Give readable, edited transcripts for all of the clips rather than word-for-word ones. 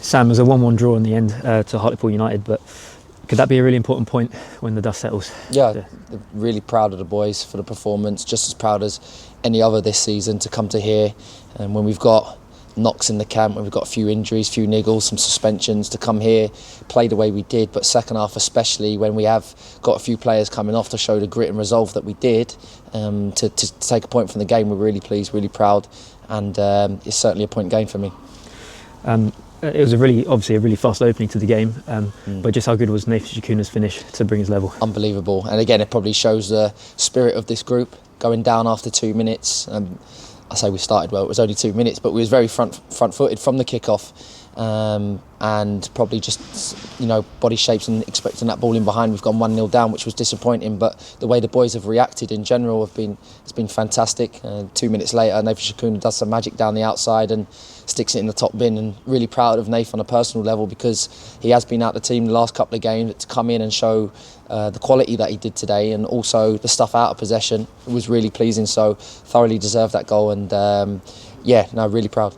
Sam, it was a 1-1 draw in the end to Hartlepool United, but could that be a really important point when the dust settles? Yeah, really proud of the boys for the performance, just as proud as any other this season to come to here. And when we've got knocks in the camp, when we've got a few injuries, few niggles, some suspensions, to come here, play the way we did, but second half especially, when we have got a few players coming off, to show the grit and resolve that we did, to take a point from the game. We're really pleased, really proud, and it's certainly a point gain for me. It was obviously a really fast opening to the game, but just how good was Nathan Shakuna's finish to bring us level? Unbelievable, and again it probably shows the spirit of this group, going down after 2 minutes. I say we started well, it was only 2 minutes, but we was very front-footed from the kick-off, and probably just, body shapes and expecting that ball in behind. We've gone 1-0 down, which was disappointing, but the way the boys have reacted in general it's been fantastic. 2 minutes later, Nathan Shakuna does some magic down the outside and sticks it in the top bin, and really proud of Nathan on a personal level, because he has been out the team the last couple of games. To come in and show the quality that he did today, and also the stuff out of possession, it was really pleasing. So thoroughly deserved that goal, and really proud.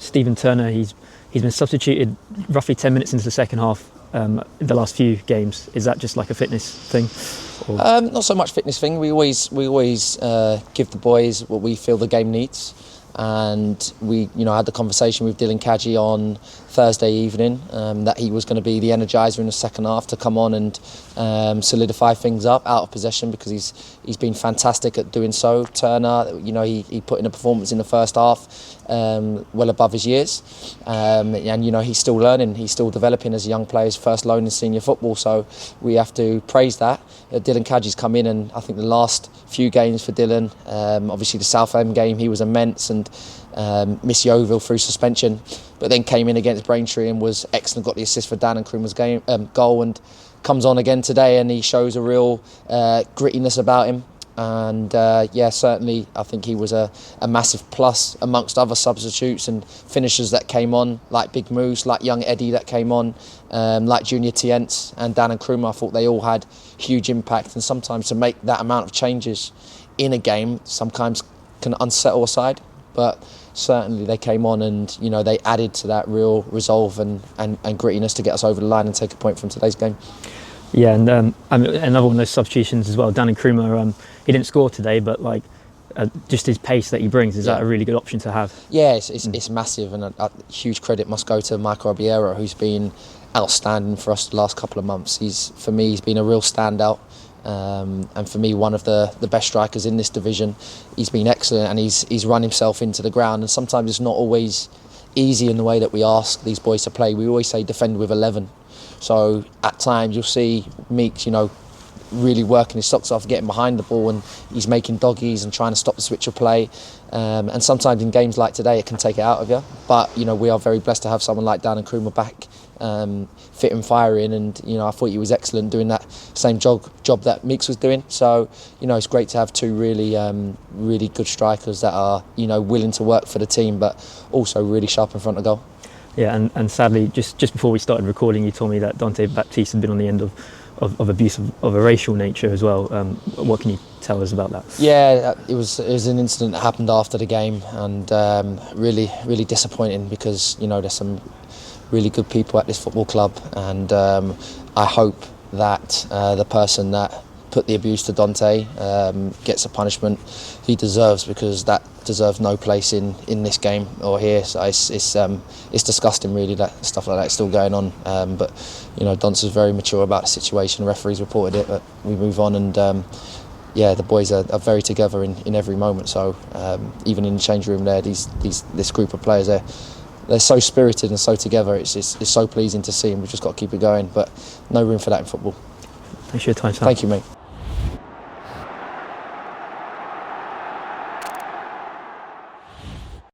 Stephen Turner, he's been substituted roughly 10 minutes into the second half in the last few games. Is that just like a fitness thing? Not so much fitness thing. We always give the boys what we feel the game needs. And we had the conversation with Dylan Kadji on Thursday evening that he was going to be the energiser in the second half, to come on and solidify things up out of possession, because he's been fantastic at doing so. Turner, he put in a performance in the first half well above his years, and he's still learning, he's still developing as a young player, his first loan in senior football, so we have to praise that. Dylan Kadji's come in, and I think the last few games for Dylan, obviously the Southend game, he was immense, and missed Yeovil through suspension, but then came in against Braintree and was excellent, got the assist for Dan and Kruma's goal, and comes on again today, and he shows a real grittiness about him. And certainly I think he was a massive plus amongst other substitutes and finishers that came on, like Big Moose, like young Eddie that came on, like Junior Tientz and Dan and Kruma. I thought they all had huge impact, and sometimes to make that amount of changes in a game sometimes can unsettle a side, but certainly they came on and they added to that real resolve and grittiness to get us over the line and take a point from today's game. Yeah, and another one of those substitutions as well, Dan and Kruma, he didn't score today, but just his pace that he brings, is that a really good option to have? Yeah, it's massive, and a huge credit must go to Michael Obiero, who's been outstanding for us the last couple of months. He's been a real standout, and for me one of the best strikers in this division. He's been excellent, and he's run himself into the ground, and sometimes it's not always easy in the way that we ask these boys to play. We always say defend with 11. So at times you'll see Meeks, really working his socks off, getting behind the ball, and he's making doggies and trying to stop the switch of play. And sometimes in games like today, it can take it out of you. But we are very blessed to have someone like Dan and Kruma back, fit and firing. And I thought he was excellent doing that same job that Meeks was doing. So it's great to have two really good strikers that are willing to work for the team, but also really sharp in front of goal. Yeah, and sadly, just before we started recording, you told me that Dante Baptiste had been on the end of abuse of a racial nature as well. What can you tell us about that? Yeah, it was an incident that happened after the game, and really disappointing, because there's some really good people at this football club, and I hope that the person that put the abuse to Dante gets a punishment he deserves, because that deserves no place in this game or here. So it's disgusting really that stuff like that is still going on, but Dante's very mature about the situation. Referees reported it, but we move on, and the boys are very together in every moment. So even in the change room there, this group of players, they're so spirited and so together. It's so pleasing to see, and we've just got to keep it going, but no room for that in football. Thanks for your time, Sam. Thank you, mate.